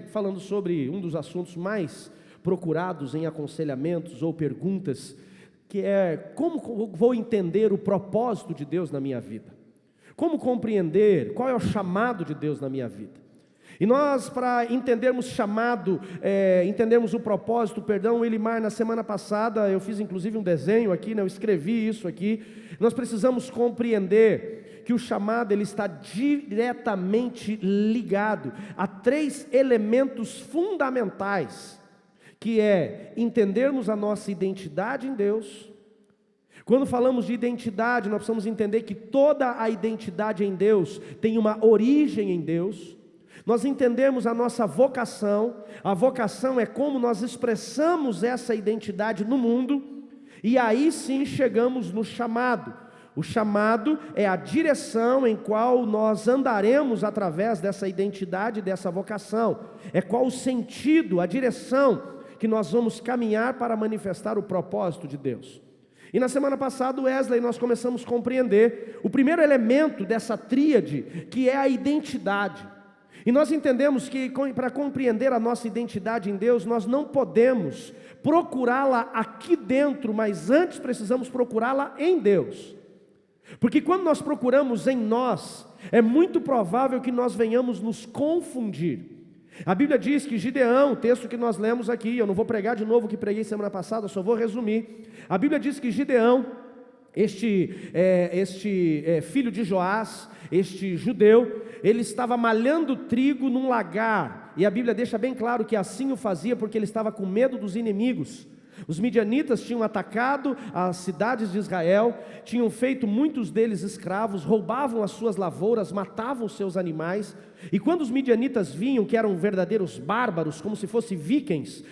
falando sobre um dos assuntos mais procurados em aconselhamentos ou perguntas, que é: como vou entender o propósito de Deus na minha vida? Como compreender qual é o chamado de Deus na minha vida? E nós, para entendermos entendermos o propósito, o Elimar, na semana passada, eu fiz inclusive um desenho aqui, eu escrevi isso aqui. Nós precisamos compreender que o chamado, ele está diretamente ligado a 3 elementos fundamentais, que é entendermos a nossa identidade em Deus. Quando falamos de identidade, nós precisamos entender que toda a identidade em Deus tem uma origem em Deus. Nós entendemos a nossa vocação. A vocação é como nós expressamos essa identidade no mundo. E aí sim chegamos no chamado. O chamado é a direção em qual nós andaremos através dessa identidade, dessa vocação. É qual o sentido, a direção que nós vamos caminhar para manifestar o propósito de Deus. E na semana passada, Wesley, nós começamos a compreender o primeiro elemento dessa tríade, que é a identidade. E nós entendemos que para compreender a nossa identidade em Deus, nós não podemos procurá-la aqui dentro, mas antes precisamos procurá-la em Deus. Porque quando nós procuramos em nós, é muito provável que nós venhamos nos confundir. A Bíblia diz que Gideão, o texto que nós lemos aqui, eu não vou pregar de novo o que preguei semana passada, só vou resumir. A Bíblia diz que Gideão, este filho de Joás, este judeu, ele estava malhando trigo num lagar, e a Bíblia deixa bem claro que assim o fazia porque ele estava com medo dos inimigos. Os midianitas tinham atacado as cidades de Israel, tinham feito muitos deles escravos, roubavam as suas lavouras, matavam os seus animais. E quando os midianitas vinham, que eram verdadeiros bárbaros, como se fossem vikings,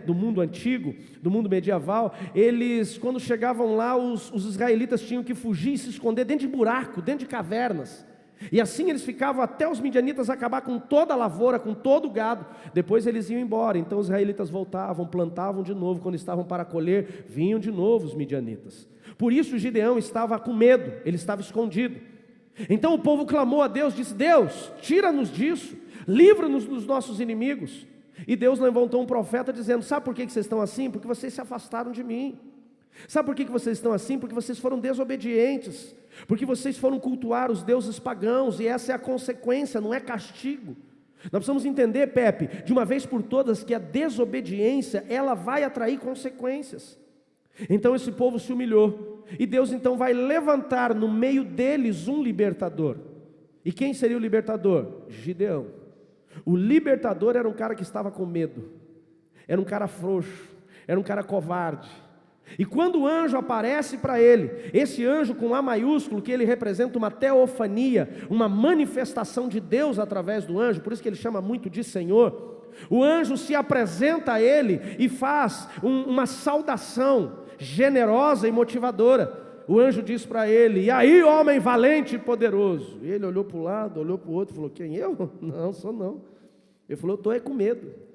do mundo antigo, do mundo medieval, eles, quando chegavam lá, os israelitas tinham que fugir e se esconder dentro de buraco, dentro de cavernas. E assim eles ficavam até os midianitas acabar com toda a lavoura, com todo o gado. Depois eles iam embora. Então os israelitas voltavam, plantavam de novo. Quando estavam para colher, vinham de novo os midianitas. Por isso Gideão estava com medo, ele estava escondido. Então o povo clamou a Deus, disse: Deus, tira-nos disso, livra-nos dos nossos inimigos. E Deus levantou um profeta dizendo: sabe por que vocês estão assim? Porque vocês se afastaram de mim. Sabe por que vocês estão assim? Porque vocês foram desobedientes, porque vocês foram cultuar os deuses pagãos, e essa é a consequência, não é castigo. Nós precisamos entender, Pepe, de uma vez por todas, que a desobediência, ela vai atrair consequências. Então esse povo se humilhou, e Deus então vai levantar no meio deles um libertador. E quem seria o libertador? Gideão. O libertador era um cara que estava com medo, era um cara frouxo, era um cara covarde. E quando o anjo aparece para ele, esse anjo com A maiúsculo, que ele representa uma teofania, uma manifestação de Deus através do anjo, por isso que ele chama muito de Senhor. O anjo se apresenta a ele e faz uma saudação generosa e motivadora. O anjo diz para ele: e aí, homem valente e poderoso? E ele olhou para o lado, olhou para o outro e falou: quem, eu? Não, sou não. Ele falou: eu estou com medo.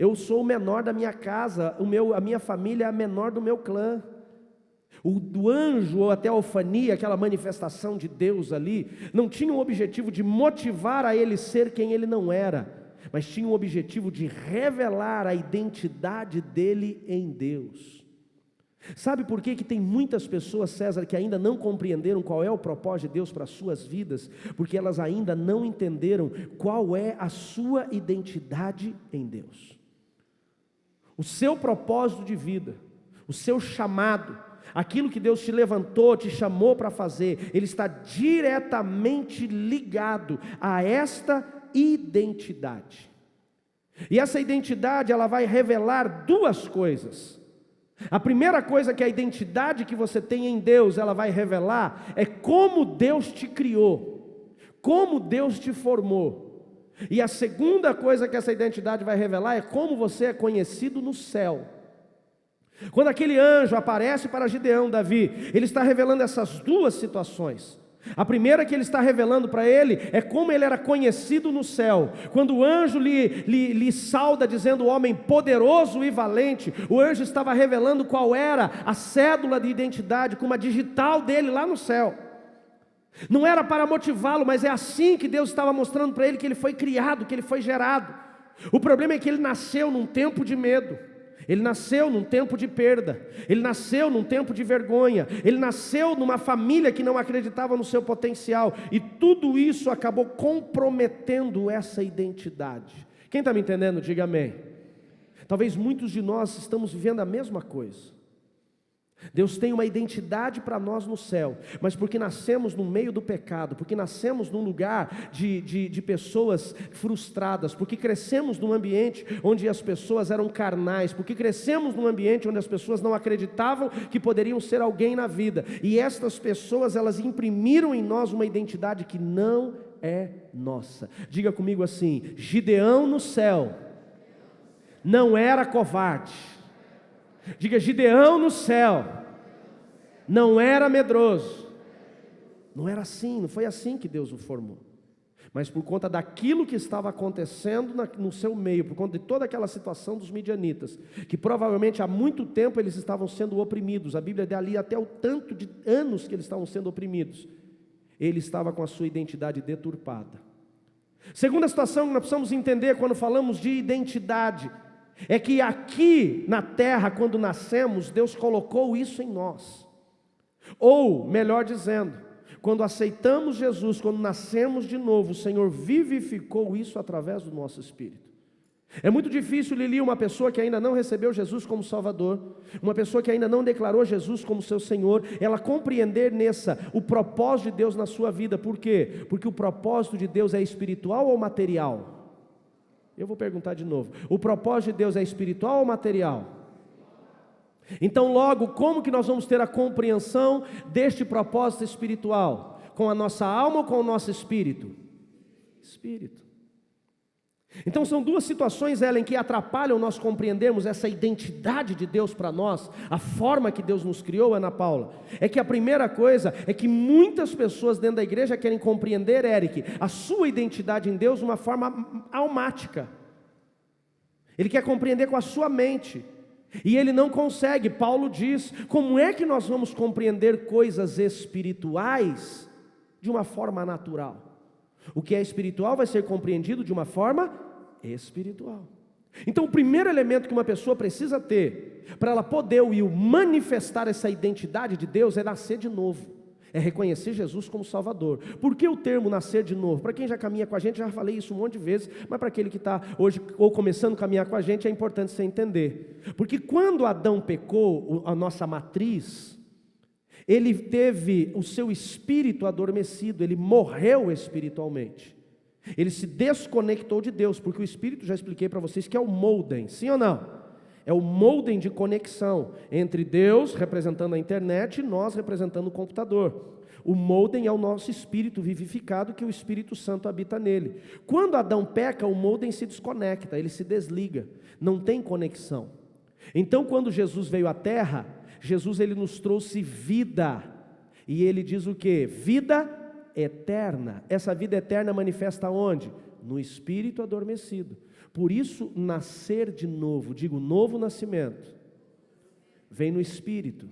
Eu sou o menor da minha casa, a minha família é a menor do meu clã. O anjo, ou até a teofania, aquela manifestação de Deus ali, não tinha o objetivo de motivar a ele ser quem ele não era, mas tinha o objetivo de revelar a identidade dele em Deus. Sabe por que tem muitas pessoas, César, que ainda não compreenderam qual é o propósito de Deus para as suas vidas? Porque elas ainda não entenderam qual é a sua identidade em Deus. O seu propósito de vida, o seu chamado, aquilo que Deus te levantou, te chamou para fazer, ele está diretamente ligado a esta identidade. E essa identidade, ela vai revelar 2 coisas. A primeira coisa que a identidade que você tem em Deus, ela vai revelar, é como Deus te criou, como Deus te formou. E a segunda coisa que essa identidade vai revelar é como você é conhecido no céu. Quando aquele anjo aparece para Gideão, Davi, ele está revelando essas 2 situações. A primeira que ele está revelando para ele é como ele era conhecido no céu. Quando o anjo lhe sauda dizendo homem poderoso e valente, o anjo estava revelando qual era a cédula de identidade, com uma digital dele lá no céu. Não era para motivá-lo, mas é assim que Deus estava mostrando para ele que ele foi criado, que ele foi gerado. O problema é que ele nasceu num tempo de medo, ele nasceu num tempo de perda, ele nasceu num tempo de vergonha, ele nasceu numa família que não acreditava no seu potencial, e tudo isso acabou comprometendo essa identidade. Quem está me entendendo, diga amém. Talvez muitos de nós estamos vivendo a mesma coisa. Deus tem uma identidade para nós no céu, mas porque nascemos no meio do pecado, porque nascemos num lugar de pessoas frustradas, porque crescemos num ambiente onde as pessoas eram carnais, porque crescemos num ambiente onde as pessoas não acreditavam que poderiam ser alguém na vida, e estas pessoas, elas imprimiram em nós uma identidade que não é nossa. Diga comigo assim: Gideão no céu não era covarde. Diga: Gideão no céu não era medroso. Não era assim, não foi assim que Deus o formou. Mas por conta daquilo que estava acontecendo no seu meio, por conta de toda aquela situação dos midianitas, que provavelmente há muito tempo eles estavam sendo oprimidos, a Bíblia dá ali até o tanto de anos que eles estavam sendo oprimidos, ele estava com a sua identidade deturpada. Segunda situação que nós precisamos entender quando falamos de identidade, é que aqui na terra, quando nascemos, Deus colocou isso em nós. Ou, melhor dizendo, quando aceitamos Jesus, quando nascemos de novo, o Senhor vivificou isso através do nosso espírito. É muito difícil, Lili, uma pessoa que ainda não recebeu Jesus como Salvador, uma pessoa que ainda não declarou Jesus como seu Senhor, ela compreender o propósito de Deus na sua vida. Por quê? Porque o propósito de Deus é espiritual ou material? Eu vou perguntar de novo: o propósito de Deus é espiritual ou material? Então logo, como que nós vamos ter a compreensão deste propósito espiritual? Com a nossa alma ou com o nosso espírito? Espírito. Então são duas situações, Ellen, que atrapalham nós compreendermos essa identidade de Deus para nós, a forma que Deus nos criou, Ana Paula. É que a primeira coisa é que muitas pessoas dentro da igreja querem compreender, Eric, a sua identidade em Deus de uma forma almática. Ele quer compreender com a sua mente, e ele não consegue. Paulo diz: como é que nós vamos compreender coisas espirituais de uma forma natural? O que é espiritual vai ser compreendido de uma forma espiritual. Então o primeiro elemento que uma pessoa precisa ter, para ela poder manifestar essa identidade de Deus, é nascer de novo, é reconhecer Jesus como Salvador. Por que o termo nascer de novo? Para quem já caminha com a gente, já falei isso um monte de vezes, mas para aquele que está hoje ou começando a caminhar com a gente, é importante você entender. Porque quando Adão pecou, a nossa matriz, ele teve o seu espírito adormecido, ele morreu espiritualmente, ele se desconectou de Deus, porque o espírito, já expliquei para vocês que é o molden, sim ou não? É o molden de conexão entre Deus, representando a internet, e nós representando o computador. O molden é o nosso espírito vivificado, que o Espírito Santo habita nele. Quando Adão peca, o molden se desconecta, ele se desliga, não tem conexão. Então quando Jesus veio à terra, Jesus, ele nos trouxe vida, e ele diz o que? Vida eterna. Essa vida eterna manifesta onde? No espírito adormecido. Por isso, nascer de novo, digo, novo nascimento, vem no espírito.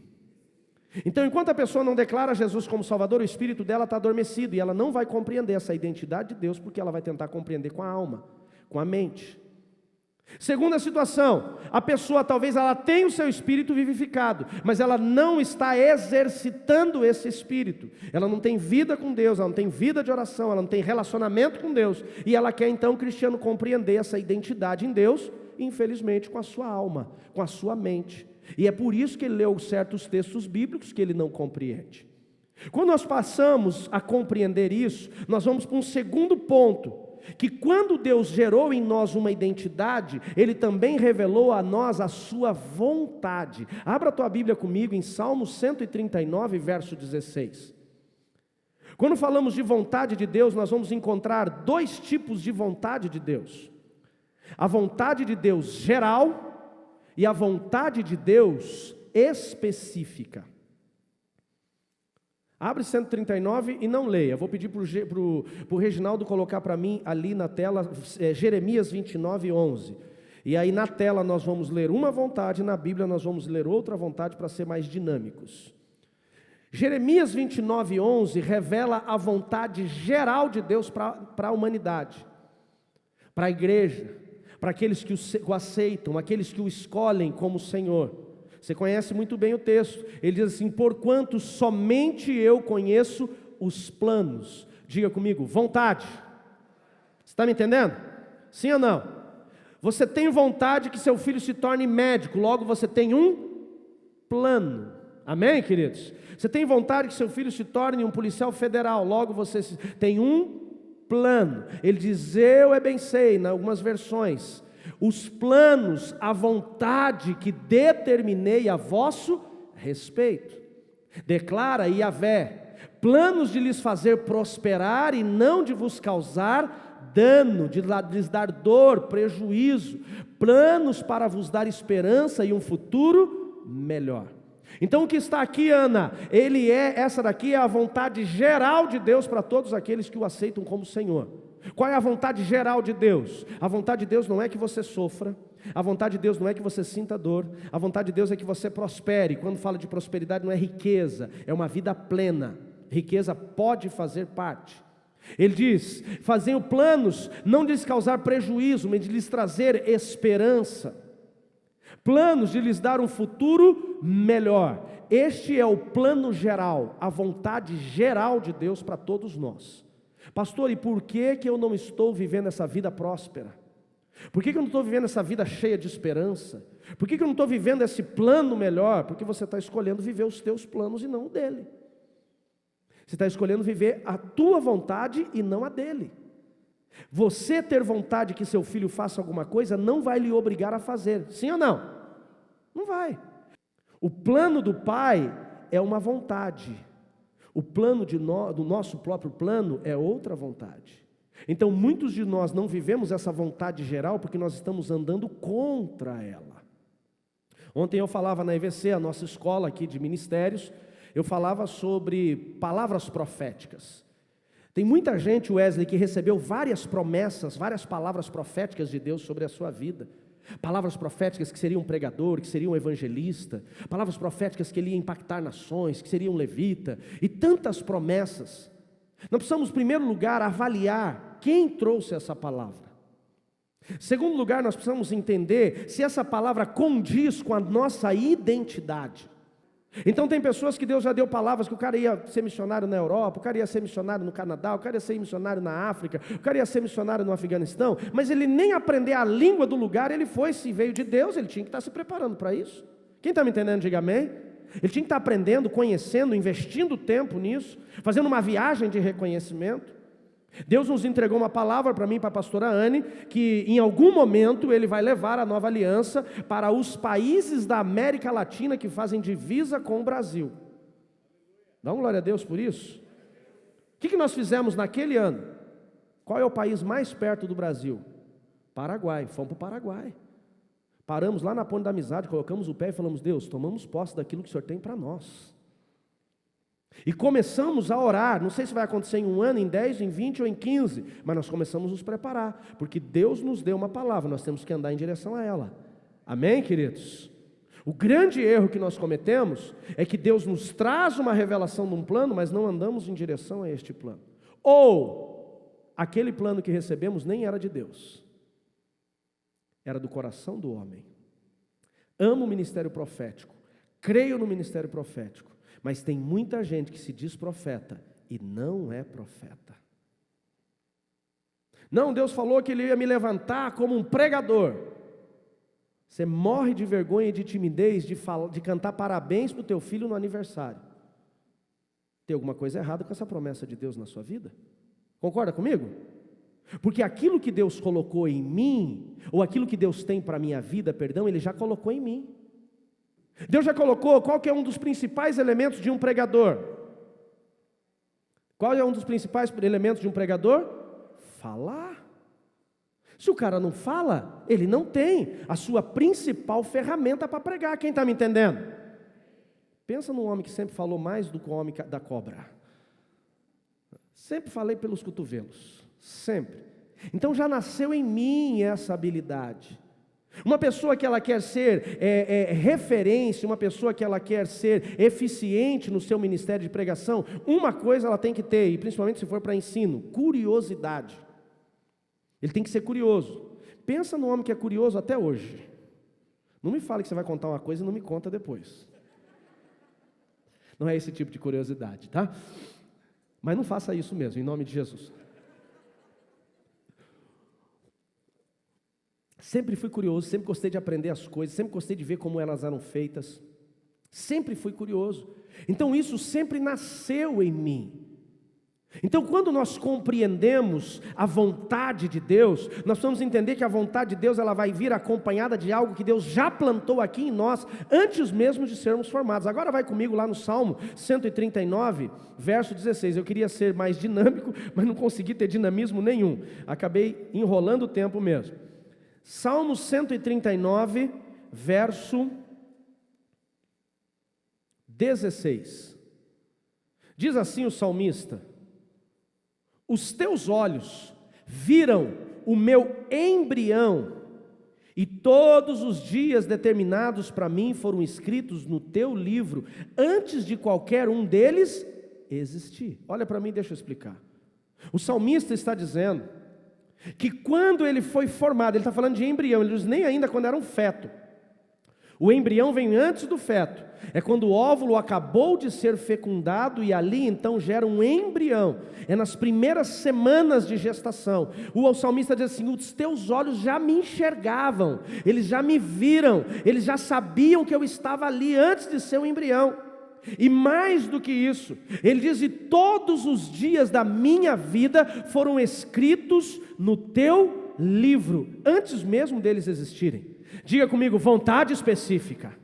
Então, enquanto a pessoa não declara Jesus como Salvador, o espírito dela está adormecido, e ela não vai compreender essa identidade de Deus, porque ela vai tentar compreender com a alma, com a mente. Segunda situação, a pessoa talvez ela tenha o seu espírito vivificado, mas ela não está exercitando esse espírito, ela não tem vida com Deus, ela não tem vida de oração, ela não tem relacionamento com Deus, e ela quer então, cristiano, compreender essa identidade em Deus, infelizmente com a sua alma, com a sua mente, e é por isso que ele leu certos textos bíblicos que ele não compreende. Quando nós passamos a compreender isso, nós vamos para um segundo ponto, que quando Deus gerou em nós uma identidade, Ele também revelou a nós a sua vontade. Abra a tua Bíblia comigo em Salmo 139, verso 16. Quando falamos de vontade de Deus, nós vamos encontrar dois tipos de vontade de Deus: a vontade de Deus geral e a vontade de Deus específica. Abre 139 e não leia. Vou pedir para o Reginaldo colocar para mim ali na tela Jeremias 29, 11. E aí na tela nós vamos ler uma vontade, na Bíblia nós vamos ler outra vontade para ser mais dinâmicos. Jeremias 29, 11 revela a vontade geral de Deus para a humanidade, para a igreja, para aqueles que o aceitam, aqueles que o escolhem como Senhor. Você conhece muito bem o texto. Ele diz assim: porquanto somente eu conheço os planos. Diga comigo, vontade. Você está me entendendo? Sim ou não? Você tem vontade que seu filho se torne médico, logo você tem um plano. Amém, queridos? Você tem vontade que seu filho se torne um policial federal, logo você tem um plano. Ele diz: eu é bem sei, em algumas versões, os planos, a vontade que determinei a vosso respeito. Declara Yahvé: planos de lhes fazer prosperar e não de vos causar dano, de lhes dar dor, prejuízo, planos para vos dar esperança e um futuro melhor. Então o que está aqui, Ana, essa daqui é a vontade geral de Deus para todos aqueles que o aceitam como Senhor. Qual é a vontade geral de Deus? A vontade de Deus não é que você sofra, a vontade de Deus não é que você sinta dor, a vontade de Deus é que você prospere. Quando fala de prosperidade não é riqueza, é uma vida plena. Riqueza pode fazer parte. Ele diz: faziam planos não de lhes causar prejuízo, mas de lhes trazer esperança, planos de lhes dar um futuro melhor. Este é o plano geral, a vontade geral de Deus para todos nós. Pastor, e por que eu não estou vivendo essa vida próspera? Por que eu não estou vivendo essa vida cheia de esperança? Por que eu não estou vivendo esse plano melhor? Porque você está escolhendo viver os teus planos e não o dele. Você está escolhendo viver a tua vontade e não a dele. Você ter vontade que seu filho faça alguma coisa não vai lhe obrigar a fazer, sim ou não? Não vai. O plano do pai é uma vontade. O plano do nosso próprio plano é outra vontade. Então muitos de nós não vivemos essa vontade geral porque nós estamos andando contra ela. Ontem eu falava na EVC, a nossa escola aqui de ministérios, eu falava sobre palavras proféticas. Tem muita gente, Wesley, que recebeu várias promessas, várias palavras proféticas de Deus sobre a sua vida. Palavras proféticas que seria um pregador, que seria um evangelista. Palavras proféticas que ele ia impactar nações, que seria um levita. E tantas promessas. Nós precisamos, em primeiro lugar, avaliar quem trouxe essa palavra. Em segundo lugar, nós precisamos entender se essa palavra condiz com a nossa identidade. Então tem pessoas que Deus já deu palavras que o cara ia ser missionário na Europa, o cara ia ser missionário no Canadá, o cara ia ser missionário na África, o cara ia ser missionário no Afeganistão, mas ele nem aprender a língua do lugar, ele foi, se veio de Deus, ele tinha que estar se preparando para isso. Quem está me entendendo, diga amém. Ele tinha que estar aprendendo, conhecendo, investindo tempo nisso, fazendo uma viagem de reconhecimento. Deus nos entregou uma palavra para mim, para a pastora Anne, que em algum momento Ele vai levar a nova aliança para os países da América Latina que fazem divisa com o Brasil. Dá uma glória a Deus por isso. O que nós fizemos naquele ano? Qual é o país mais perto do Brasil? Paraguai. Fomos para o Paraguai. Paramos lá na Ponte da Amizade, colocamos o pé e falamos: Deus, tomamos posse daquilo que o Senhor tem para nós. E começamos a orar, não sei se vai acontecer em 1 ano, em 10, em 20 ou em 15, mas nós começamos a nos preparar, porque Deus nos deu uma palavra, nós temos que andar em direção a ela. Amém, queridos? O grande erro que nós cometemos é que Deus nos traz uma revelação de um plano, mas não andamos em direção a este plano. Ou, aquele plano que recebemos nem era de Deus, era do coração do homem. Amo o ministério profético, creio no ministério profético, mas tem muita gente que se diz profeta e não é profeta. Não, Deus falou que Ele ia me levantar como um pregador. Você morre de vergonha e de timidez de cantar parabéns para o teu filho no aniversário. Tem alguma coisa errada com essa promessa de Deus na sua vida? Concorda comigo? Porque aquilo que Deus colocou em mim, ou aquilo que Deus tem para a minha vida, Ele já colocou em mim. Deus já colocou qual que é um dos principais elementos de um pregador. Qual é um dos principais elementos de um pregador? Falar. Se o cara não fala, ele não tem a sua principal ferramenta para pregar. Quem está me entendendo? Pensa num homem que sempre falou mais do que o homem da cobra. Sempre falei pelos cotovelos, sempre. Então já nasceu em mim essa habilidade. Uma pessoa que ela quer ser referência, uma pessoa que ela quer ser eficiente no seu ministério de pregação, uma coisa ela tem que ter, e principalmente se for para ensino: curiosidade. Ele tem que ser curioso. Pensa no homem que é curioso até hoje. Não me fale que você vai contar uma coisa e não me conta depois. Não é esse tipo de curiosidade, tá? Mas não faça isso mesmo, em nome de Jesus. Sempre fui curioso, sempre gostei de aprender as coisas, sempre gostei de ver como elas eram feitas. Sempre fui curioso. Então isso sempre nasceu em mim. Então quando nós compreendemos a vontade de Deus, nós vamos entender que a vontade de Deus ela vai vir acompanhada de algo que Deus já plantou aqui em nós, antes mesmo de sermos formados. Agora vai comigo lá no Salmo 139, verso 16. Eu queria ser mais dinâmico, mas não consegui ter dinamismo nenhum. Acabei enrolando o tempo mesmo. Salmo 139, verso 16. Diz assim o salmista: os teus olhos viram o meu embrião, e todos os dias determinados para mim foram escritos no teu livro, antes de qualquer um deles existir. Olha para mim, deixa eu explicar. O salmista está dizendo que quando ele foi formado, ele está falando de embrião, ele diz nem ainda quando era um feto. O embrião vem antes do feto, é quando o óvulo acabou de ser fecundado e ali então gera um embrião, é nas primeiras semanas de gestação. O salmista diz assim: os teus olhos já me enxergavam, eles já me viram, eles já sabiam que eu estava ali antes de ser um embrião. E mais do que isso, ele diz: e todos os dias da minha vida foram escritos no teu livro, antes mesmo deles existirem. Diga comigo, vontade específica.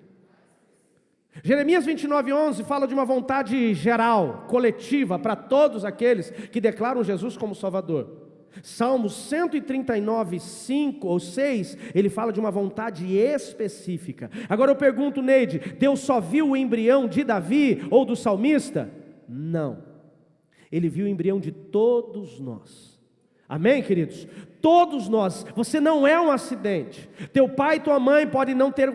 Jeremias 29:11 fala de uma vontade geral, coletiva, para todos aqueles que declaram Jesus como Salvador. Salmos 139, 5 ou 6, ele fala de uma vontade específica. Agora eu pergunto, Neide, Deus só viu o embrião de Davi ou do salmista? Não, ele viu o embrião de todos nós. Amém, queridos? Todos nós. Você não é um acidente. Teu pai e tua mãe podem não ter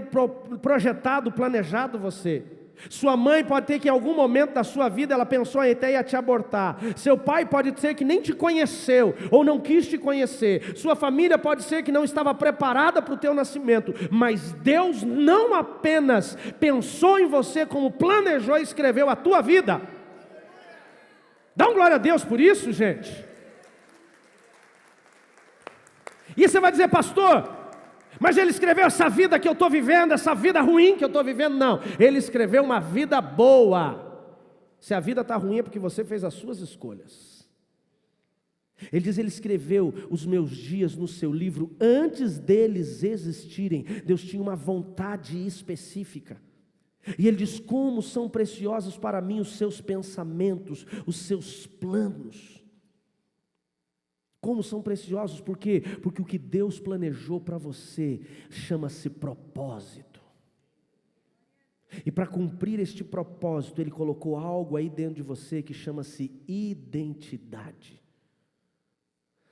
projetado, planejado você. Sua mãe pode ter que em algum momento da sua vida ela pensou até ia te abortar. Seu pai pode ser que nem te conheceu ou não quis te conhecer. Sua família pode ser que não estava preparada para o teu nascimento. Mas Deus não apenas pensou em você, como planejou e escreveu a tua vida. Dá glória a Deus por isso, gente. E você vai dizer: pastor, mas ele escreveu essa vida que eu estou vivendo, essa vida ruim que eu estou vivendo? Não, ele escreveu uma vida boa. Se a vida está ruim é porque você fez as suas escolhas. Ele diz: ele escreveu os meus dias no seu livro antes deles existirem. Deus tinha uma vontade específica. E ele diz: como são preciosos para mim os seus pensamentos, os seus planos. Como são preciosos, por quê? Porque o que Deus planejou para você chama-se propósito. E para cumprir este propósito, Ele colocou algo aí dentro de você que chama-se identidade.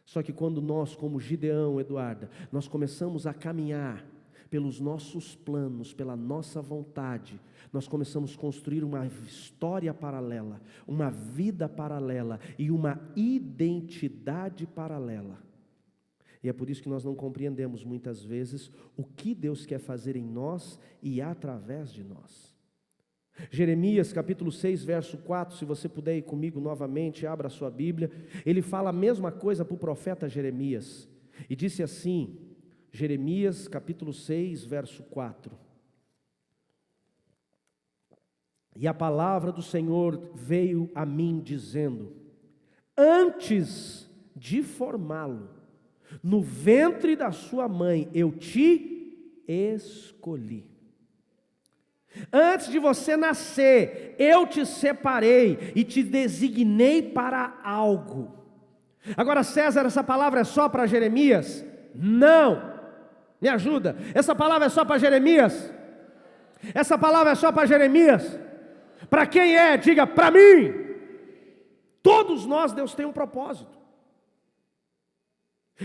Só que quando nós, como Gideão, Eduarda, nós começamos a caminhar pelos nossos planos, pela nossa vontade, nós começamos a construir uma história paralela, uma vida paralela e uma identidade paralela. E é por isso que nós não compreendemos muitas vezes o que Deus quer fazer em nós e através de nós. Jeremias capítulo 6, verso 4, se você puder ir comigo novamente, abra a sua Bíblia. Ele fala a mesma coisa para o profeta Jeremias, e disse assim, Jeremias capítulo 6, verso 4. E a palavra do Senhor veio a mim dizendo: antes de formá-lo no ventre da sua mãe, eu te escolhi. Antes de você nascer, eu te separei e te designei para algo. Agora, César, essa palavra é só para Jeremias? Não. Me ajuda. Essa palavra é só para Jeremias? Essa palavra é só para Jeremias? Para quem é? Diga: para mim. Todos nós, Deus tem um propósito.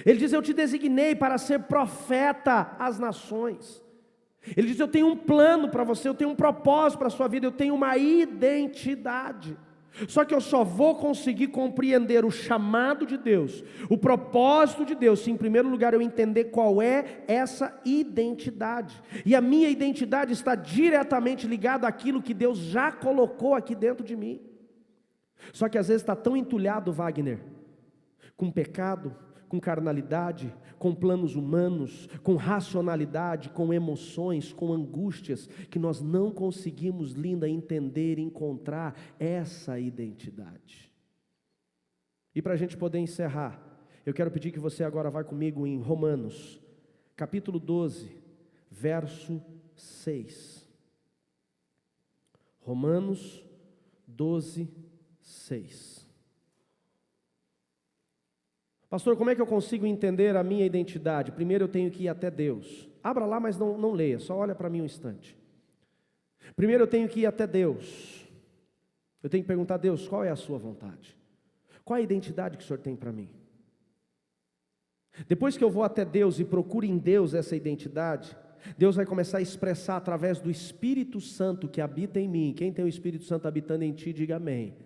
Ele diz: eu te designei para ser profeta às nações. Ele diz: eu tenho um plano para você, eu tenho um propósito para a sua vida, eu tenho uma identidade. Só que eu só vou conseguir compreender o chamado de Deus, o propósito de Deus, se em primeiro lugar eu entender qual é essa identidade. E a minha identidade está diretamente ligada àquilo que Deus já colocou aqui dentro de mim. Só que às vezes está tão entulhado, Wagner, com pecado, com carnalidade, com planos humanos, com racionalidade, com emoções, com angústias, que nós não conseguimos, linda, entender e encontrar essa identidade. E para a gente poder encerrar, eu quero pedir que você agora vá comigo em Romanos, capítulo 12, verso 6. Romanos 12, 6. Pastor, como é que eu consigo entender a minha identidade? Primeiro eu tenho que ir até Deus. Abra lá, mas não leia, só olha para mim um instante. Primeiro eu tenho que ir até Deus. Eu tenho que perguntar a Deus, qual é a sua vontade? Qual é a identidade que o Senhor tem para mim? Depois que eu vou até Deus e procuro em Deus essa identidade, Deus vai começar a expressar através do Espírito Santo que habita em mim. Quem tem o Espírito Santo habitando em ti, diga amém.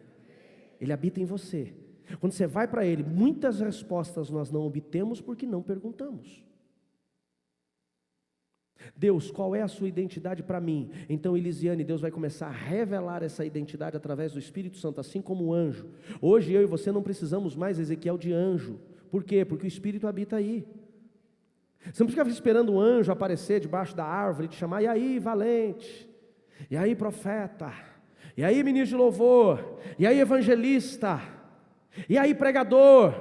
Ele habita em você. Quando você vai para Ele, muitas respostas nós não obtemos porque não perguntamos. Deus, qual é a sua identidade para mim? Então, Elisiane, Deus vai começar a revelar essa identidade através do Espírito Santo, assim como o anjo. Hoje eu e você não precisamos mais, Ezequiel, de anjo. Por quê? Porque o Espírito habita aí. Você não fica esperando o anjo aparecer debaixo da árvore e te chamar, e aí, valente? E aí, profeta? E aí, ministro de louvor? E aí, evangelista? E aí, pregador?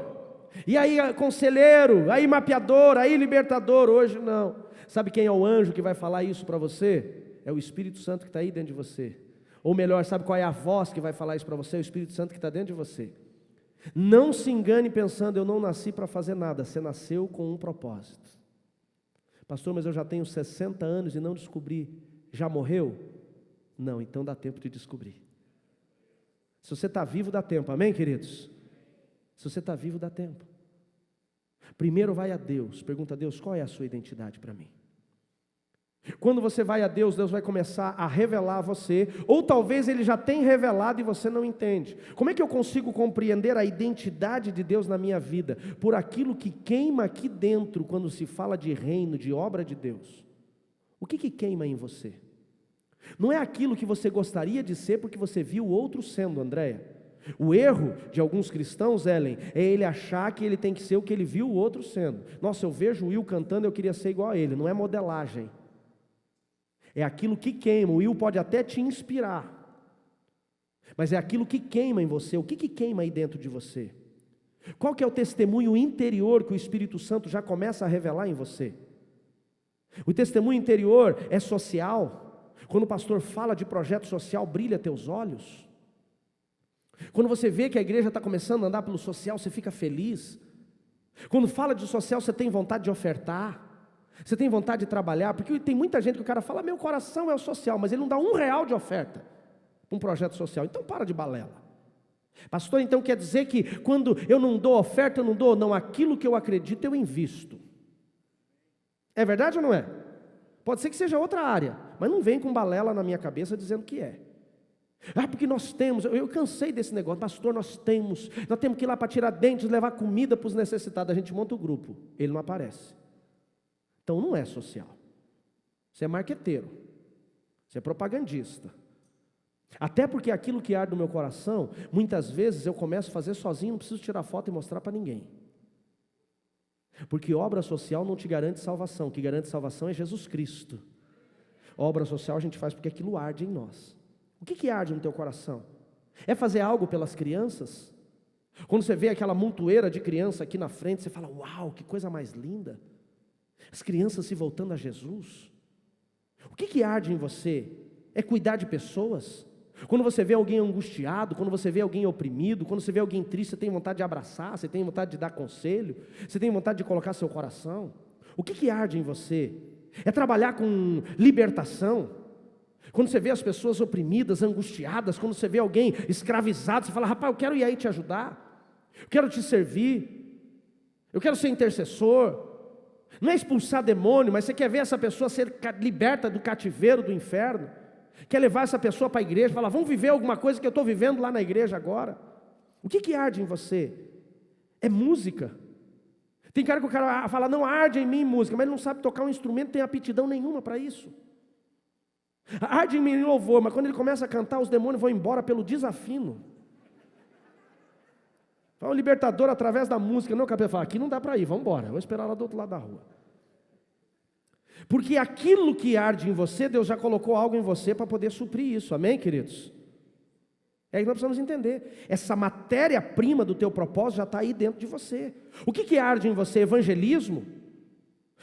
E aí, conselheiro? Aí, mapeador? Aí, libertador? Hoje não. Sabe quem é o anjo que vai falar isso para você? É o Espírito Santo que está aí dentro de você. Ou melhor, sabe qual é a voz que vai falar isso para você? É o Espírito Santo que está dentro de você. Não se engane pensando, eu não nasci para fazer nada. Você nasceu com um propósito. Pastor, mas eu já tenho 60 anos e não descobri. Já morreu? Não, então dá tempo de descobrir. Se você está vivo, dá tempo. Amém, queridos? Se você está vivo, dá tempo. Primeiro vai a Deus, pergunta a Deus, qual é a sua identidade para mim? Quando você vai a Deus, Deus vai começar a revelar a você, ou talvez Ele já tenha revelado e você não entende. Como é que eu consigo compreender a identidade de Deus na minha vida? Por aquilo que queima aqui dentro, quando se fala de reino, de obra de Deus. O que queima em você? Não é aquilo que você gostaria de ser porque você viu o outro sendo, Andréia. O erro de alguns cristãos, Ellen, é ele achar que ele tem que ser o que ele viu o outro sendo. Nossa, eu vejo o Will cantando, eu queria ser igual a ele. Não é modelagem. É aquilo que queima. O Will pode até te inspirar, mas é aquilo que queima em você. O que queima aí dentro de você? Qual que é o testemunho interior que o Espírito Santo já começa a revelar em você? O testemunho interior é social. Quando o pastor fala de projeto social, brilha teus olhos. Quando você vê que a igreja está começando a andar pelo social, você fica feliz. Quando fala de social, você tem vontade de ofertar. Você tem vontade de trabalhar. Porque tem muita gente que o cara fala, meu coração é o social, mas ele não dá R$1 de oferta para um projeto social. Então para de balela. Pastor, então quer dizer que quando eu não dou oferta, eu não dou? Não, aquilo que eu acredito eu invisto. É verdade ou não é? Pode ser que seja outra área, mas não vem com balela na minha cabeça dizendo que é. Porque nós temos, eu cansei desse negócio, pastor, nós temos que ir lá para tirar dentes, levar comida para os necessitados. A gente monta o grupo, ele não aparece. Então não é social. Você é marqueteiro, você é propagandista. Até porque aquilo que arde no meu coração, muitas vezes eu começo a fazer sozinho, não preciso tirar foto e mostrar para ninguém. Porque obra social não te garante salvação, o que garante salvação é Jesus Cristo. Obra social a gente faz porque aquilo arde em nós. O que arde no teu coração? É fazer algo pelas crianças? Quando você vê aquela montoeira de criança aqui na frente, você fala, uau, que coisa mais linda. As crianças se voltando a Jesus. O que arde em você? É cuidar de pessoas? Quando você vê alguém angustiado, quando você vê alguém oprimido, quando você vê alguém triste, você tem vontade de abraçar, você tem vontade de dar conselho, você tem vontade de colocar seu coração. O que arde em você? É trabalhar com libertação? Quando você vê as pessoas oprimidas, angustiadas, quando você vê alguém escravizado, você fala, rapaz, eu quero ir aí te ajudar, eu quero te servir, eu quero ser intercessor. Não é expulsar demônio, mas você quer ver essa pessoa ser liberta do cativeiro, do inferno. quer levar essa pessoa para a igreja, fala, vamos viver alguma coisa que eu estou vivendo lá na igreja agora. O que arde em você? É música. Tem cara que o cara fala, não, arde em mim música, mas ele não sabe tocar um instrumento, não tem aptidão nenhuma para isso. Arde em mim louvor, mas quando ele começa a cantar, os demônios vão embora pelo desafino. Fala o libertador através da música. Não, o cabelo fala, aqui não dá para ir, vamos embora, vou esperar lá do outro lado da rua. Porque aquilo que arde em você, Deus já colocou algo em você para poder suprir isso, amém, queridos? É isso que nós precisamos entender. Essa matéria-prima do teu propósito já está aí dentro de você. O que arde em você? Evangelismo?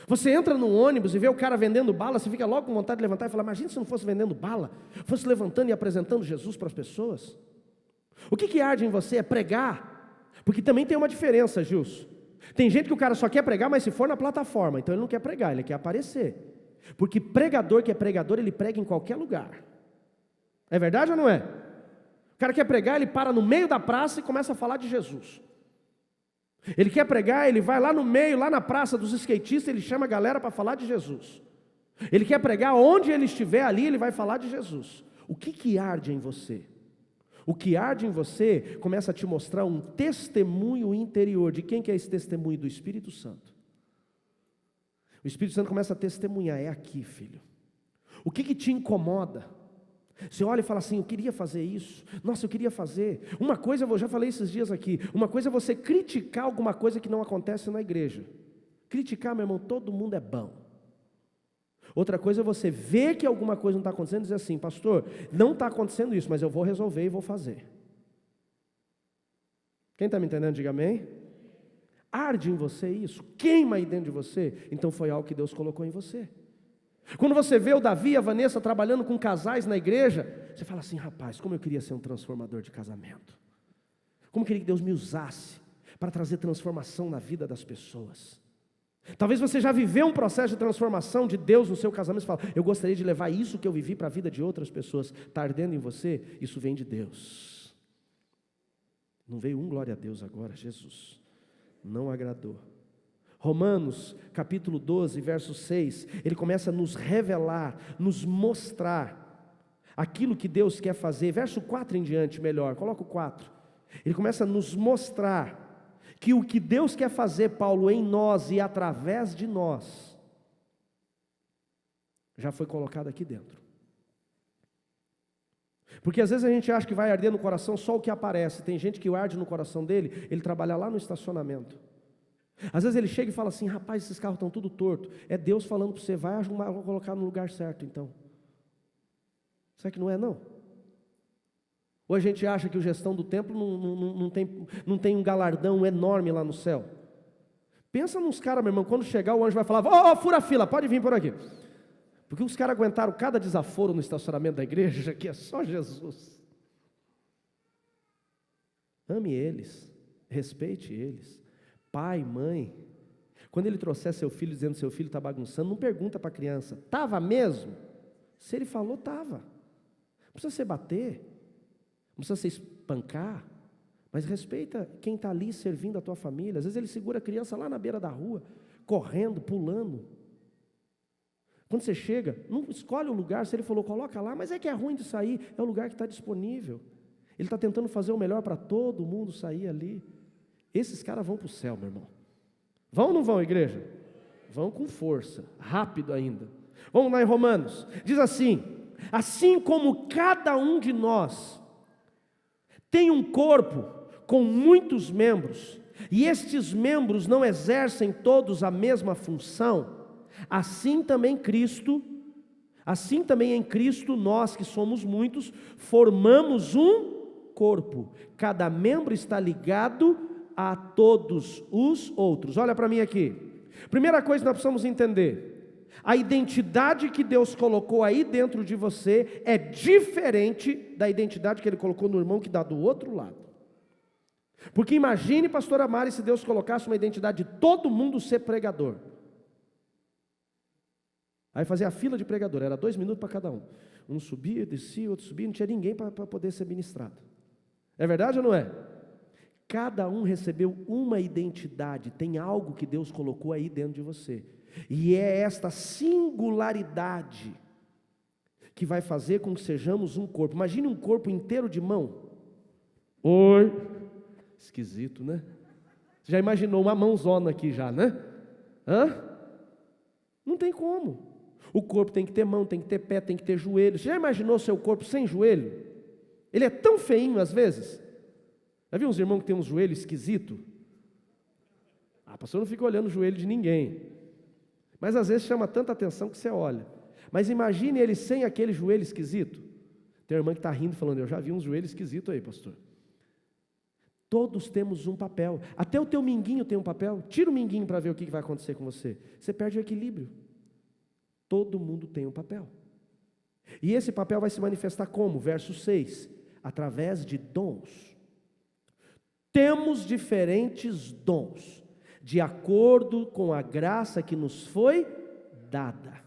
Você entra num ônibus e vê o cara vendendo bala, você fica logo com vontade de levantar e falar, imagina se não fosse vendendo bala, fosse levantando e apresentando Jesus para as pessoas. O que arde em você? É pregar. Porque também tem uma diferença, Gilson. Tem gente que o cara só quer pregar, mas se for na plataforma, então ele não quer pregar, ele quer aparecer. Porque pregador que é pregador, ele prega em qualquer lugar. É verdade ou não é? O cara quer pregar, ele para no meio da praça e começa a falar de Jesus. Ele quer pregar, ele vai lá no meio, lá na praça dos skatistas, ele chama a galera para falar de Jesus. Ele quer pregar, onde ele estiver ali, ele vai falar de Jesus. O que arde em você? O que arde em você começa a te mostrar um testemunho interior. De quem que é esse testemunho? Do Espírito Santo. O Espírito Santo começa a testemunhar, é aqui, filho. O que te incomoda? Você olha e fala assim, eu queria fazer isso, nossa, eu queria fazer. Uma coisa, eu já falei esses dias aqui, uma coisa é você criticar alguma coisa que não acontece na igreja. Criticar, meu irmão, todo mundo é bom. Outra coisa é você ver que alguma coisa não está acontecendo e dizer assim, pastor, não está acontecendo isso, mas eu vou resolver e vou fazer. Quem está me entendendo, diga amém. Arde em você isso, queima aí dentro de você, então foi algo que Deus colocou em você. Quando você vê o Davi e a Vanessa trabalhando com casais na igreja, você fala assim, rapaz, como eu queria ser um transformador de casamento. Como eu queria que Deus me usasse para trazer transformação na vida das pessoas. Talvez você já viveu um processo de transformação de Deus no seu casamento. Você fala, eu gostaria de levar isso que eu vivi para a vida de outras pessoas. Está ardendo em você? Isso vem de Deus. Não veio glória a Deus agora, Jesus. Não agradou. Romanos, capítulo 12, verso 6, ele começa a nos revelar, nos mostrar aquilo que Deus quer fazer. Verso 4 em diante, melhor, coloca o 4. Ele começa a nos mostrar que o que Deus quer fazer, Paulo, em nós e através de nós, já foi colocado aqui dentro. Porque às vezes a gente acha que vai arder no coração só o que aparece. Tem gente que arde no coração dele, ele trabalha lá no estacionamento. Às vezes ele chega e fala assim, rapaz, esses carros estão tudo torto. É Deus falando para você, vai arrumar, colocar no lugar certo então. Será que não é não? Ou a gente acha que o gestão do templo não tem um galardão enorme lá no céu? Pensa nos caras, meu irmão, quando chegar o anjo vai falar, fura a fila, pode vir por aqui. Porque os caras aguentaram cada desaforo no estacionamento da igreja, que é só Jesus. Ame eles, respeite eles. Pai, mãe, quando ele trouxer seu filho dizendo que seu filho está bagunçando, não pergunta para a criança, estava mesmo? Se ele falou, estava. Não precisa se bater, não precisa se espancar, mas respeita quem está ali servindo a tua família. Às vezes ele segura a criança lá na beira da rua, correndo, pulando. Quando você chega, não escolhe o lugar, se ele falou, coloca lá, mas é que é ruim de sair, é o lugar que está disponível. Ele está tentando fazer o melhor para todo mundo sair ali. Esses caras vão para o céu, meu irmão. Vão ou não vão, igreja? Vão com força, rápido ainda. Vamos lá em Romanos. Diz assim, assim como cada um de nós tem um corpo com muitos membros, e estes membros não exercem todos a mesma função, assim também em Cristo nós que somos muitos, formamos um corpo. Cada membro está ligado a todos os outros. Olha para mim aqui. Primeira coisa que nós precisamos entender: a identidade que Deus colocou aí dentro de você é diferente da identidade que Ele colocou no irmão que dá do outro lado. Porque imagine, pastora Mari, se Deus colocasse uma identidade de todo mundo ser pregador. Aí fazia a fila de pregador, era 2 minutos para cada um. Um subia, descia, outro subia, não tinha ninguém para poder ser ministrado. É verdade ou não é? Cada um recebeu uma identidade, tem algo que Deus colocou aí dentro de você. E é esta singularidade que vai fazer com que sejamos um corpo. Imagine um corpo inteiro de mão. Oi, esquisito, né? Você já imaginou uma mãozona aqui já, né? Não tem como. O corpo tem que ter mão, tem que ter pé, tem que ter joelho. Você já imaginou seu corpo sem joelho? Ele é tão feinho às vezes. Já viu uns irmãos que tem um joelho esquisito? Pastor, não fica olhando o joelho de ninguém. Mas às vezes chama tanta atenção que você olha. Mas imagine ele sem aquele joelho esquisito. Tem uma irmã que está rindo falando, eu já vi um joelho esquisito aí, pastor. Todos temos um papel. Até o teu minguinho tem um papel. Tira o minguinho para ver o que vai acontecer com você. Você perde o equilíbrio. Todo mundo tem um papel. E esse papel vai se manifestar como? Verso 6. Através de dons. Temos diferentes dons, de acordo com a graça que nos foi dada.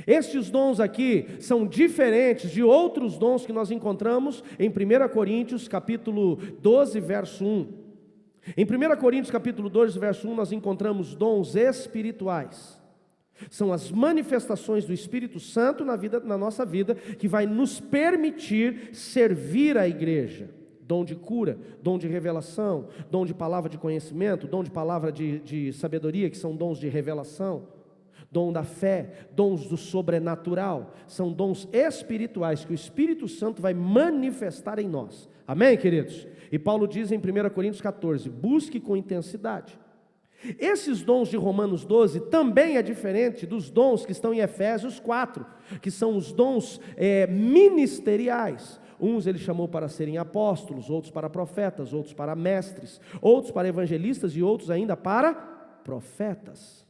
Estes dons aqui são diferentes de outros dons que nós encontramos em 1 Coríntios capítulo 12, verso 1. Em 1 Coríntios capítulo 12, verso 1, nós encontramos dons espirituais. São as manifestações do Espírito Santo na nossa vida, que vai nos permitir servir a igreja. Dom de cura, dom de revelação, dom de palavra de conhecimento, dom de palavra de sabedoria, que são dons de revelação. Dom da fé, dons do sobrenatural, são dons espirituais que o Espírito Santo vai manifestar em nós. Amém, queridos? E Paulo diz em 1 Coríntios 14, busque com intensidade. Esses dons de Romanos 12 também é diferente dos dons que estão em Efésios 4, que são os dons ministeriais. Uns ele chamou para serem apóstolos, outros para profetas, outros para mestres, outros para evangelistas e outros ainda para profetas.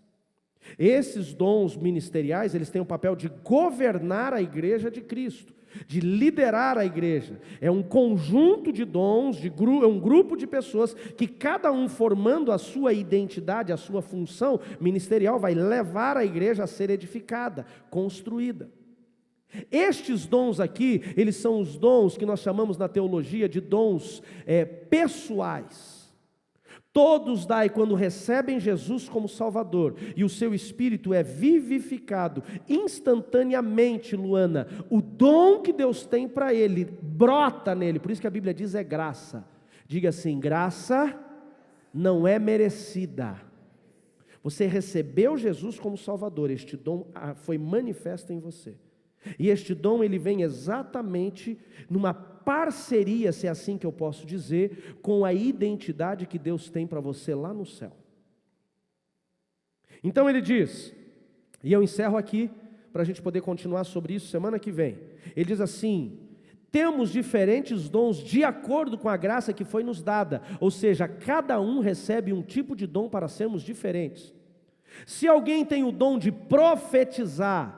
Esses dons ministeriais, eles têm o papel de governar a igreja de Cristo, de liderar a igreja. É um conjunto de dons, é um grupo de pessoas que cada um formando a sua identidade, a sua função ministerial, vai levar a igreja a ser edificada, construída. Estes dons aqui, eles são os dons que nós chamamos na teologia de dons pessoais. Todos dai quando recebem Jesus como Salvador, e o seu espírito é vivificado instantaneamente, Luana. O dom que Deus tem para ele, brota nele, por isso que a Bíblia diz é graça. Diga assim, graça não é merecida. Você recebeu Jesus como Salvador, este dom foi manifesto em você. E este dom ele vem exatamente numa parceria, se é assim que eu posso dizer, com a identidade que Deus tem para você lá no céu. Então ele diz, e eu encerro aqui, para a gente poder continuar sobre isso semana que vem. Ele diz assim, temos diferentes dons de acordo com a graça que foi nos dada, ou seja, cada um recebe um tipo de dom para sermos diferentes. Se alguém tem o dom de profetizar,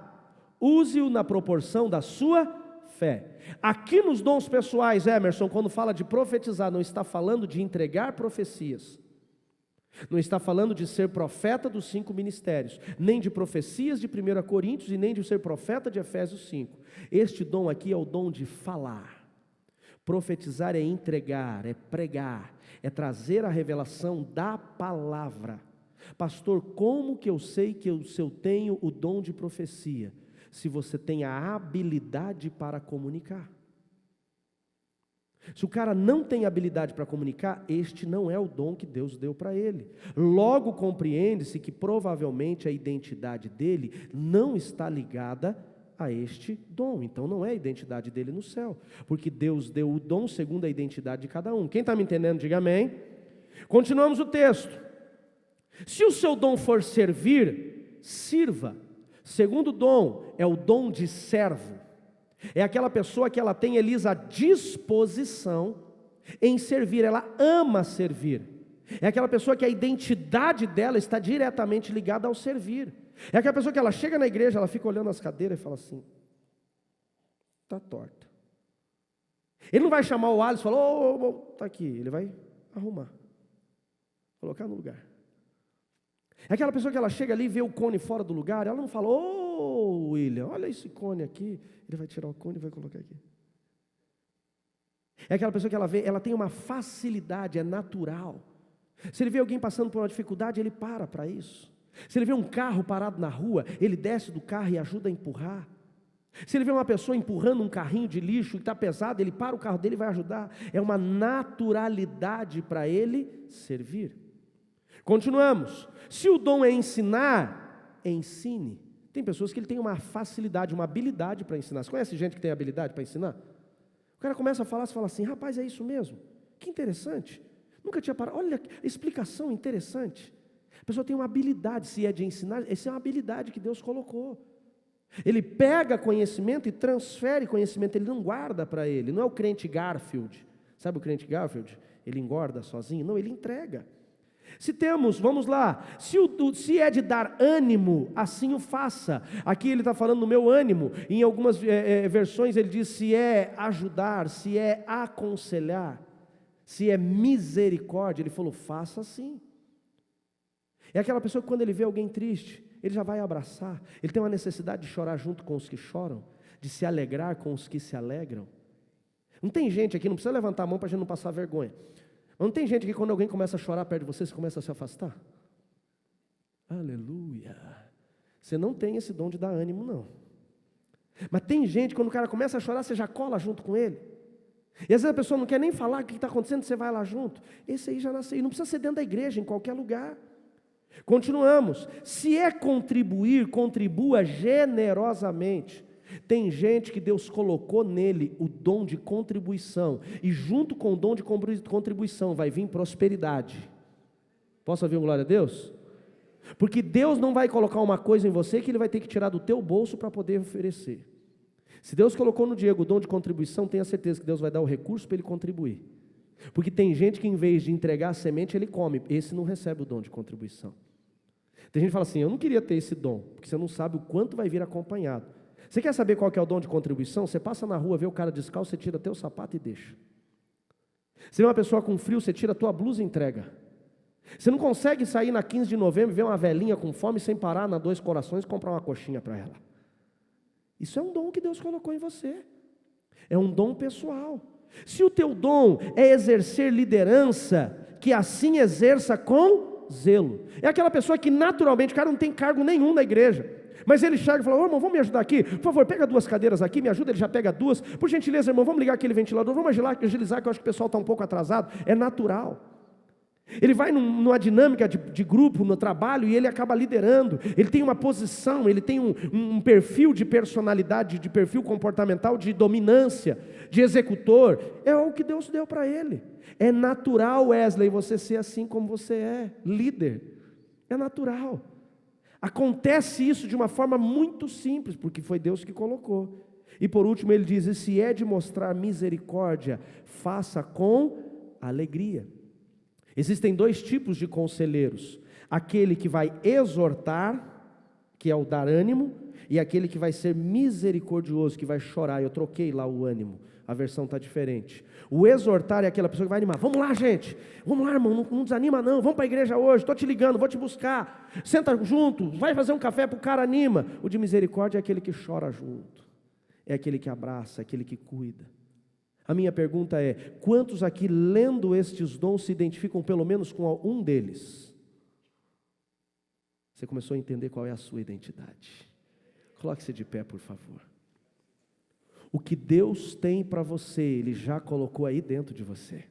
use-o na proporção da sua fé. Aqui nos dons pessoais, Emerson, quando fala de profetizar, não está falando de entregar profecias, não está falando de ser profeta dos 5 ministérios, nem de profecias de 1 Coríntios e nem de ser profeta de Efésios 5. Este dom aqui é o dom de falar. Profetizar é entregar, é pregar, é trazer a revelação da palavra. Pastor, como que eu sei que eu tenho o dom de profecia? Se você tem a habilidade para comunicar. Se o cara não tem habilidade para comunicar, este não é o dom que Deus deu para ele. Logo compreende-se que provavelmente a identidade dele não está ligada a este dom. Então não é a identidade dele no céu, porque Deus deu o dom segundo a identidade de cada um. Quem está me entendendo, diga amém. Continuamos o texto. Se o seu dom for servir, sirva. Segundo dom é o dom de servo. É aquela pessoa que ela tem, Elisa, a disposição em servir, ela ama servir. É aquela pessoa que a identidade dela está diretamente ligada ao servir. É aquela pessoa que ela chega na igreja, ela fica olhando as cadeiras e fala assim, está torta. Ele não vai chamar o Alisson e falar, está aqui. Ele vai arrumar, colocar no lugar. É aquela pessoa que ela chega ali e vê o cone fora do lugar, ela não fala, William, olha esse cone aqui. Ele vai tirar o cone e vai colocar aqui. É aquela pessoa que ela vê, ela tem uma facilidade, é natural. Se ele vê alguém passando por uma dificuldade, ele para isso. Se ele vê um carro parado na rua, ele desce do carro e ajuda a empurrar. Se ele vê uma pessoa empurrando um carrinho de lixo que está pesado, ele para o carro dele e vai ajudar. É uma naturalidade para ele servir. Continuamos. Se o dom é ensinar, ensine. Tem pessoas que ele tem uma facilidade, uma habilidade para ensinar. Você conhece gente que tem habilidade para ensinar? O cara começa a falar, você fala assim, rapaz, é isso mesmo? Que interessante. Nunca tinha parado. Olha, explicação interessante. A pessoa tem uma habilidade, se é de ensinar, essa é uma habilidade que Deus colocou. Ele pega conhecimento e transfere conhecimento, ele não guarda para ele. Não é o crente Garfield. Sabe o crente Garfield? Ele engorda sozinho? Não, ele entrega. Se temos, vamos lá, se é de dar ânimo, assim o faça. Aqui ele está falando do meu ânimo. Em algumas versões ele diz se é ajudar, se é aconselhar, se é misericórdia. Ele falou, faça assim. É aquela pessoa que quando ele vê alguém triste, ele já vai abraçar. Ele tem uma necessidade de chorar junto com os que choram, de se alegrar com os que se alegram. Não tem gente aqui, não precisa levantar a mão para a gente não passar vergonha. Não tem gente que quando alguém começa a chorar perto de você, você começa a se afastar? Aleluia. Você não tem esse dom de dar ânimo, não. Mas tem gente, quando o cara começa a chorar, você já cola junto com ele. E às vezes a pessoa não quer nem falar o que está acontecendo, você vai lá junto. Esse aí já nasceu. E não precisa ser dentro da igreja, em qualquer lugar. Continuamos. Se é contribuir, contribua generosamente. Tem gente que Deus colocou nele o dom de contribuição, e junto com o dom de contribuição vai vir prosperidade. Posso ouvir um glória a Deus? Porque Deus não vai colocar uma coisa em você que Ele vai ter que tirar do teu bolso para poder oferecer. Se Deus colocou no Diego o dom de contribuição, tenha certeza que Deus vai dar o recurso para ele contribuir. Porque tem gente que em vez de entregar a semente, ele come. Esse não recebe o dom de contribuição. Tem gente que fala assim, eu não queria ter esse dom, porque você não sabe o quanto vai vir acompanhado. Você quer saber qual que é o dom de contribuição? Você passa na rua, vê o cara descalço, você tira teu sapato e deixa. Você vê uma pessoa com frio, você tira a tua blusa e entrega. Você não consegue sair na 15 de novembro, ver uma velhinha com fome, sem parar na Dois Corações e comprar uma coxinha para ela. Isso é um dom que Deus colocou em você. É um dom pessoal. Se o teu dom é exercer liderança, que assim exerça com zelo. É aquela pessoa que naturalmente, o cara não tem cargo nenhum na igreja, mas ele chega e fala, ô irmão, vamos me ajudar aqui? Por favor, pega 2 cadeiras aqui, me ajuda, ele já pega 2. Por gentileza, irmão, vamos ligar aquele ventilador, vamos agilizar, que eu acho que o pessoal está um pouco atrasado. É natural. Ele vai numa dinâmica de grupo, no trabalho, e ele acaba liderando. Ele tem uma posição, ele tem um perfil de personalidade, de perfil comportamental, de dominância, de executor. É o que Deus deu para ele. É natural, Wesley, você ser assim como você é, líder. É natural. Acontece isso de uma forma muito simples, porque foi Deus que colocou. E por último ele diz, se é de mostrar misericórdia, faça com alegria. Existem 2 tipos de conselheiros: aquele que vai exortar, que é o dar ânimo, e aquele que vai ser misericordioso, que vai chorar. Eu troquei lá o ânimo, a versão está diferente. O exortar é aquela pessoa que vai animar, vamos lá gente, vamos lá irmão, não desanima não, vamos para a igreja hoje, estou te ligando, vou te buscar, senta junto, vai fazer um café para o cara, anima. O de misericórdia é aquele que chora junto, é aquele que abraça, é aquele que cuida. A minha pergunta é, quantos aqui lendo estes dons se identificam pelo menos com um deles? Você começou a entender qual é a sua identidade. Coloque-se de pé, por favor. O que Deus tem para você, Ele já colocou aí dentro de você.